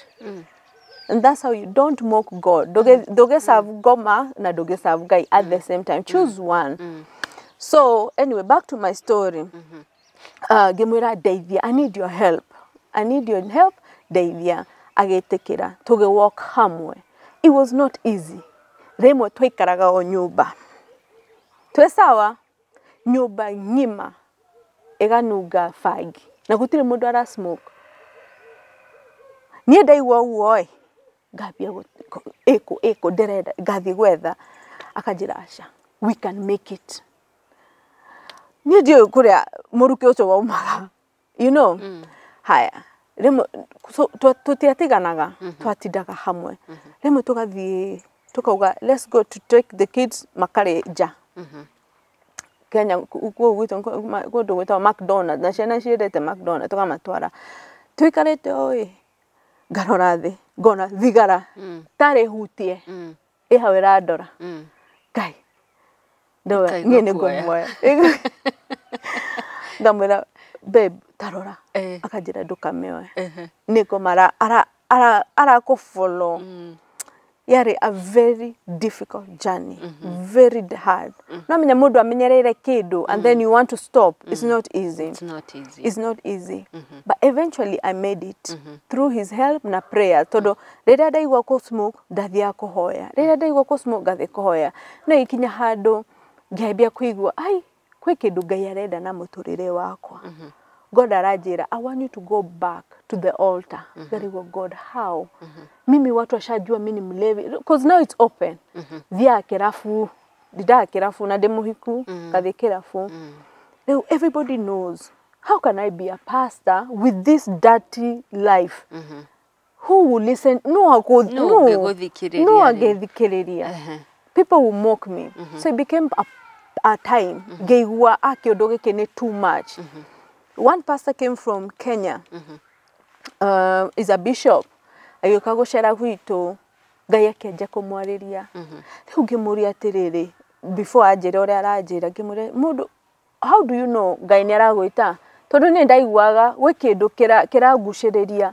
[SPEAKER 2] And that's how you don't mock God. Doge serve Goma na doge serve Guy at the same time. Choose one. So anyway, back to my story. Gemura Davia, I need your help. Davia, agetekera. Toge walk hamwe. It was not easy. Remo twikaraga o nyumba. Twesawa nyumba nyima eganuga fagi. Na gutire mundu ara smoke. Nie ndaigua uoi ngambia eko dereda ngathi gwetha akanjira aca we can make it nie ndio kuria muruke ucio waumaga you know haya remo tutiatiganaga twatindaga hamwe remo tugathie tukauga let's go to take the kids makare ja Kenya kuo gwito kundu gwitwa McDonald's na ciana ciendete McDonald's tukamatwara twikarite oi garora thi ngona thigara tare hutie ihawira ndora Ngai ndoa nie ni ngomwe ndamwira babe tarora akanjira ndukamewe niko mara ara ko follow yari a very difficult journey very hard no menya mundu amenyereire kindu and then you want to stop it's not easy but eventually I made it through his help na prayer todo rira ndaigua ko smoke ndathia kuhoya rira ndaigua ko smoke ngathia kuhoya no ikinya handu ngiambia kuigua ai kwi kindu Ngai arenda na muturire wakwa God arajira I want you to go back to the altar. Very well, God, how? Mimi watu washajua mimi ni mlevi because now it's open. Via kerafu, dida kerafu na demuhiku, kadhe kerafu. Now everybody knows. How can I be a pastor with this dirty life? Who will listen? No agethikiriria. People will mock me. So it became a time. Geigua akiodoge kene too much. One pastor came from Kenya. Is a bishop. Ayoka gucera gwito Ngai akenja kumwariria. Riu ngimuria atiriri before ajira uria arajira ngimure mundu how do you know Ngai ni aragwita tondu ni ndaiguaga gwi kindu kiraguciriria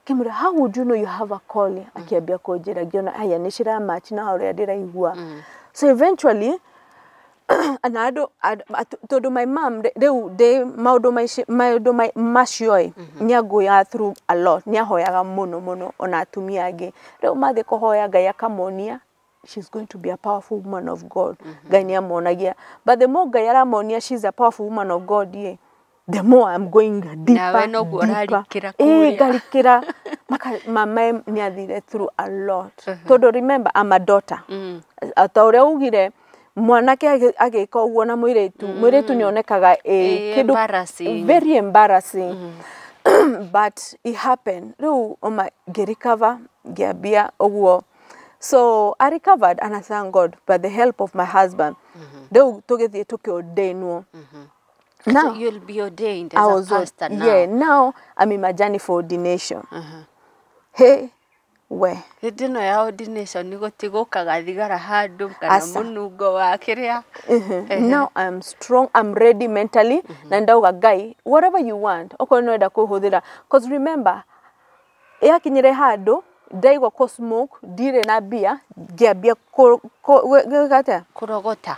[SPEAKER 2] ngimure how would you know you have a calling akiambia kunjira ngiona aya ni cira match na uria ndiraigua so eventually anado todo my mom they maudo macioi nyagoya through a lot nyahoyaga muno ona atumia angi reu mathe kuhoya Ngai akamonia she's going to be a powerful woman of God Ngai ni amonagia but the more Ngai aramonia she's a powerful woman of God the more I'm going deeper garikira mama ni athire through a lot todo remember I'm a daughter atauria ugire mwanake ageka uguo na muiretu ni onekaga kindu very embarrassing but it happened. Riu oma recover giambia oguo. So I recovered and I thank God by the help of my husband. Riu tugithie tukiondainwo.
[SPEAKER 1] Now so you'll be ordained as a pastor now.
[SPEAKER 2] Yeah, now I'm in my journey for ordination. Hey, we.
[SPEAKER 1] Hidino ya ordination ni gutigukaga thigara handu kana munungo wa kiria.
[SPEAKER 2] Now I'm strong, I'm ready mentally. Na ndauga guy, whatever you want. Oko no enda kuhuthira. Because remember, yakinyire handu ndaigwa ko smoke, dire na bia, giambia
[SPEAKER 1] kurogota.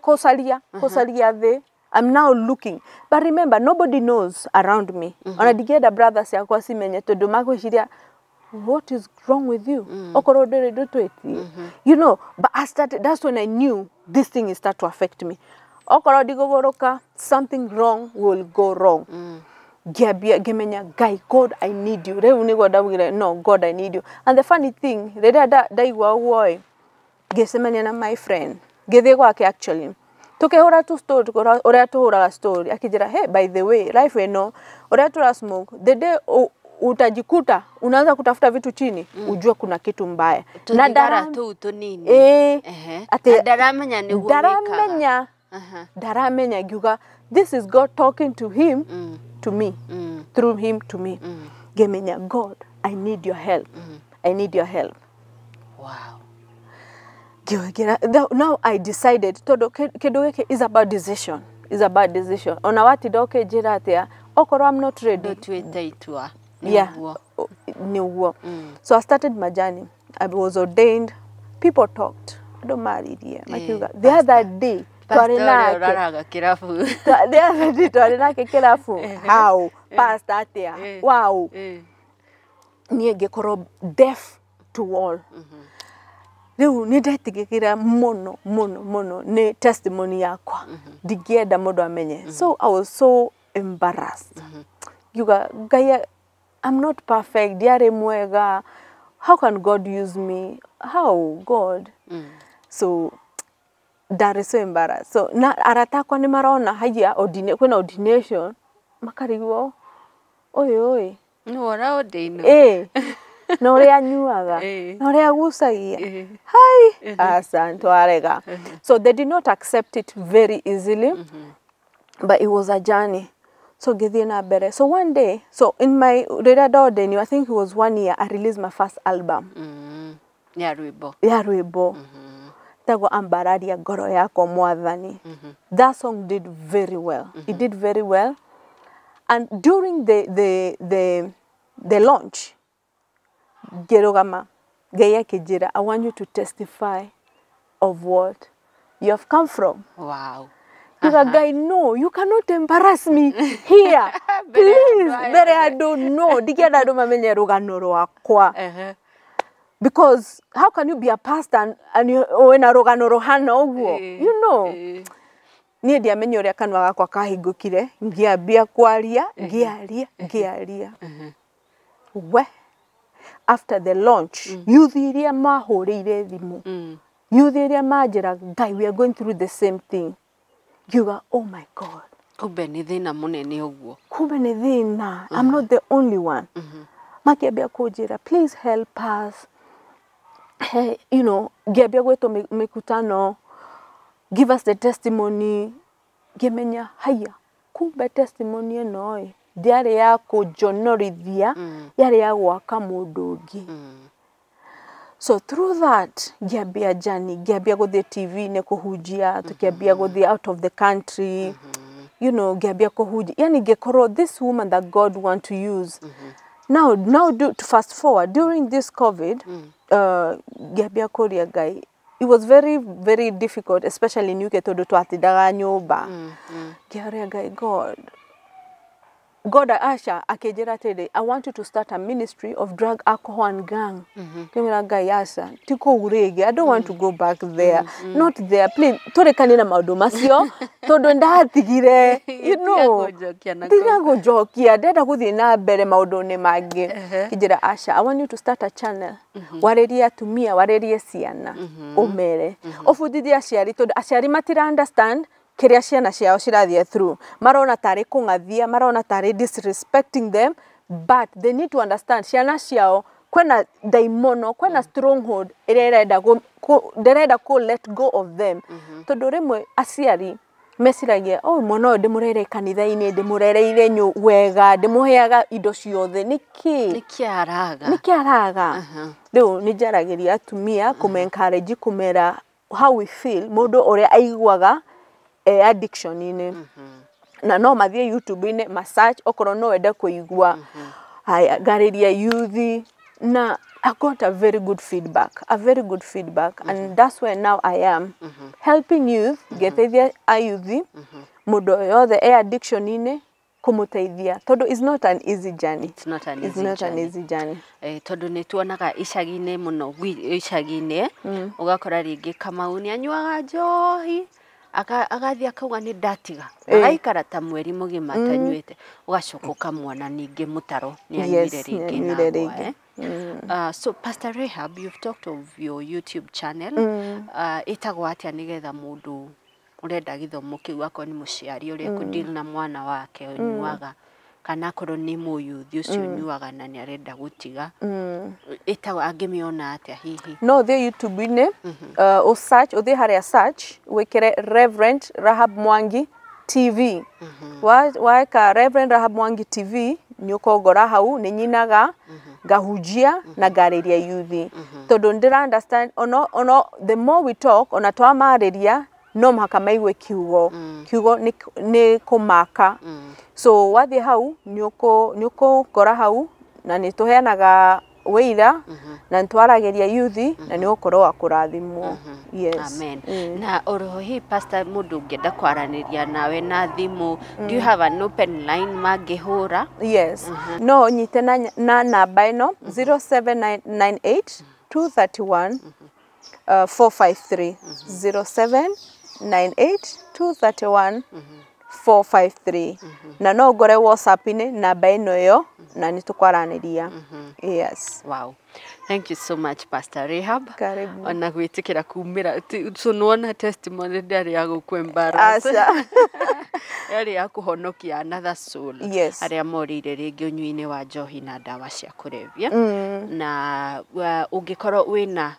[SPEAKER 2] Kosalia the. I'm now looking. But remember, nobody knows around me. Ona digienda brothers yakwa simenye tondu magwishiria what is wrong with you? You know, but I started, that's when I knew this thing is start to affect me. Something wrong will go wrong. Gemenya, guy, God, I need you. No, God, I need you. And the funny thing, my friend, actually. Tukehora tu story, ora tu hora story. Akijira, hey, by the way, life we know, ora tu smoke. The day utajikuta unaanza kutafuta vitu chini, ujue kuna kitu mbaya.
[SPEAKER 1] Na dara tu nini?
[SPEAKER 2] Ate
[SPEAKER 1] daramenya ni
[SPEAKER 2] daramenya. Daramenya giuga. This is God talking to him, to me, through him to me. Gemenya, God, I need your help. I need your help.
[SPEAKER 1] Wow.
[SPEAKER 2] Now I decided to is about decision. It's about decision. On what doke jiratea, okoro I'm not ready. Yeah. New. So I started my journey. I was ordained. People talked. I don't marry here. The other day, how? Pastor there. Wow. Niege koro deaf to all. Riu nidetigikira mono ne testimony yakwa digienda mundu amenye. So I was so embarrassed. Yuga gaya, I'm not perfect, diare mwega. How can God use me? How, God? So that is so embarrassed. So na aratakwa ni maraona haya kwena ordination makarigo oi
[SPEAKER 1] no ora ordained
[SPEAKER 2] no rea nyuaga no rea gusagia hi asanto arega. So they did not accept it very easily, but it was a journey. So githina bere. So one day, so in my ordained, I think it was 1 year, I released my first album. Yaruibo. Tago ambararia goro yako mwathani. That song did very well. It did very well. And during the launch, Gerogama, Gaya Kijira, I want you to testify of what you have come from.
[SPEAKER 1] Wow.
[SPEAKER 2] You're a guy, no, you cannot embarrass me here. Please, but I don't know. Because how can you be a pastor and you when a rogano rohano? You know. Ni dia menyore kanwa gakwa kahingukire ngiambia kwaria ngiaria. We after the launch, youth iria mahurire thimu. Youth iria majira, guy, we are going through the same thing. You are, oh my God.
[SPEAKER 1] Kumbe ni thina munene uguo.
[SPEAKER 2] Kumbe ni thina. I'm not the only one. Makiambia kujira, please help us. Hey, you know, giambia gweto mikutano. Give us the testimony. Gemenya haya. Kumbe testimony eno diare ya kujonorithia yare ya gwaka mundu ungi. So through that, giambia journey, giambia go the TV ne kuhujia, giambia go the out of the country, you know, giambia kuhujia. Yani gekoro, this woman that God want to use. Now to fast forward, during this COVID, giambia korea guy, it was very, very difficult, especially in UK to do to atidaga nyoba. Giambia guy, God Asha akejera tede, I want you to start a ministry of drug, alcohol and gang. Gayasa, tiko urege. I don't want to go back there. Not there. Please, tore kanina maudomasio. Todo ndahatigire. You know. Tiga go jokia. Deda kuthi na bere maudone mage. Kijera Asha, I want you to start a channel. Wareria tumia, wareria siana. Omere. Ofudidi ashari. Todo ashari matira understand. kiria ciana ciao cirathie through marona tari kungathia marona tari disrespecting them, but they need to understand ciana ciao kwena daimono kwena stronghold irenda go let go of them tondu rimwe aciari mesiragia mwana ndimurere kanitha-ini ndimurereire wega ndimuheaga indo ciothe nikiaraga riu nijaragiria atumia kumencourage kumera how we feel mundu uria aiguaga addiction ini na no mathie YouTube ini ma search okoro no wende kuigua haya gariria youth na I got a very good feedback and that's where now I am helping youth geteithia youth mundu yothe addiction ini kumuteithia tondu is not an easy journey.
[SPEAKER 1] It's not an easy journey. Tondu ni tuonaga icagi-ini muno icagi-ini ugakora ringi Kamau ni anyuaga njohi agathia akauga ni ndatiga agaikara ta mweri mugima atanyuite ugacoka ukamwona ningi mutaro ni anyuire ringi na so Pastor Rahab, you've talked of your YouTube channel itagwo atia nigetha mundu urenda githomo kiu akoni muciari uri ku deal na mwana wake unyuaga kana korwo ni muyuthi ucio unyuaga na ni arenda gutiga itagwo angimiona atia hihi
[SPEAKER 2] no the YouTube ine o search uthi haria search wikire Reverend Rahab Mwangi TV waika Reverend Rahab Mwangi TV nyukogora hau ni nyinaga ngahujia na gariria youth tondu ndira understand ono the more we talk ona twamariria no mhaka maiwe kiugo ni kumaka so wathi hau nyuko gora hau na nituheanaga wira na ntwarageria youth na ni ukoro wa kurathimwo yes
[SPEAKER 1] amen na orohi pastor mundu ngenda kwaraniria nawe na thimu do you have an open line magihura
[SPEAKER 2] yes no nyite na namba ino 0798 231 453 0798 231 453 na no gore WhatsApp ini namba ino yo na nitukwaraniria yes
[SPEAKER 1] wow thank you so much Pastor Rahab
[SPEAKER 2] karibu
[SPEAKER 1] ona gwitikira kumira so nuona testimony ndari ya gukwembarasa yari ya kuhonokia another soul aria morire ringi unyuini wa njohi na dawa cia kurevia na ungikorwo wina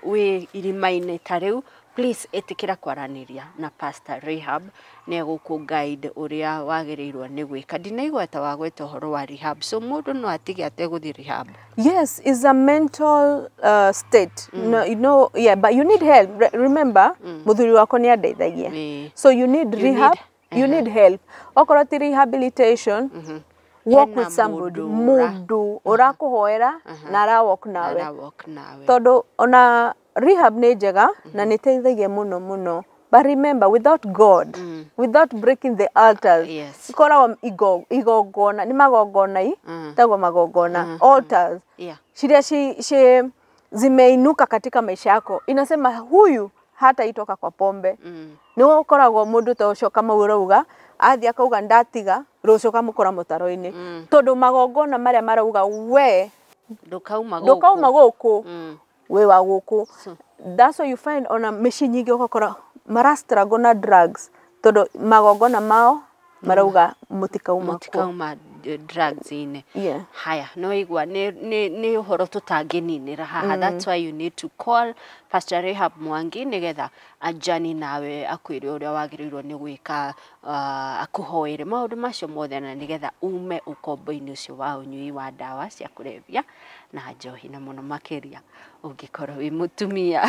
[SPEAKER 1] we irimaine tariu please etikira kwaraniria na Pastor Rahab ne guku guide uria wagirirwo ni gwika ndinaigweta wagweta horo wa rehab so mundu no atige ate guthi rehab
[SPEAKER 2] yes is a mental state no, you know but you need help remember muthuri wako ni andeithagia so you need rehab you need help okoro ti rehabilitation walk with somebody mundu urakuhoera na ara walk nawe todo ona rehab ni njega na niteithagia muno but remember without God without breaking the altars ikora igogona ni magogona tagwa magogona altars shiria shi zimeinuka katika maisha yako inasema huyu hata itoka kwa pombe ni ukoragwo mundu ta ucio kama urauga athi akauga ndatiga rucio kamukora mutaro-ini tondu magogona maria marauga we ndukauma guku we wa guku that's why you find on a machine nyingi ukakora marastrago na drugs tondu magogona mao marauga mutikauma
[SPEAKER 1] drugs ine haya no igwa ni uhoro tutangininira haha that's why you need to call Pastor Rahab Mwangi nigetha ajani nawe akwire uria wagirirwo ni gwika akuhoire maundu macio mothe na nigetha ume ukombo-ini ucio wa unyui wa dawa cia kurevia na njohi na muno makiria ungikorwo wi mutumia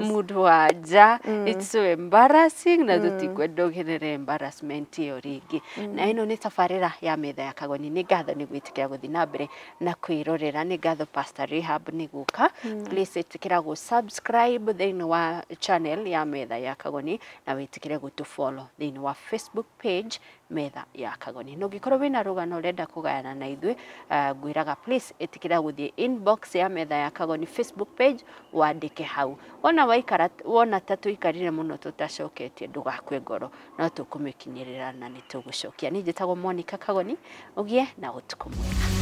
[SPEAKER 1] mundu wa nja it's so embarrassing na tutikwenda ugerere embarrassment iyo ringi na ino ni tafarira ya Metha ya Kagoni ni ngatho ni gwitikia guthi na mbere na kwirorera ni ngatho Pastor Rahab ni guka please itikira go subscribe then wa channel ya Metha ya Kagoni na witikire go to follow then wa Facebook page Metha ya Kagoni no gikorwo wina rugano renda kugayana na ithwe ngwiraga please itikira guthi inbox ya Metha ya Kagoni Facebook page wandike hau ona waikara wona tatu ikarire muno tutacoketie ndugakwe ngoro no tukumikinyirira na nitugucokia ni njitagwo Monica Kagoni ugie na utuku mwega.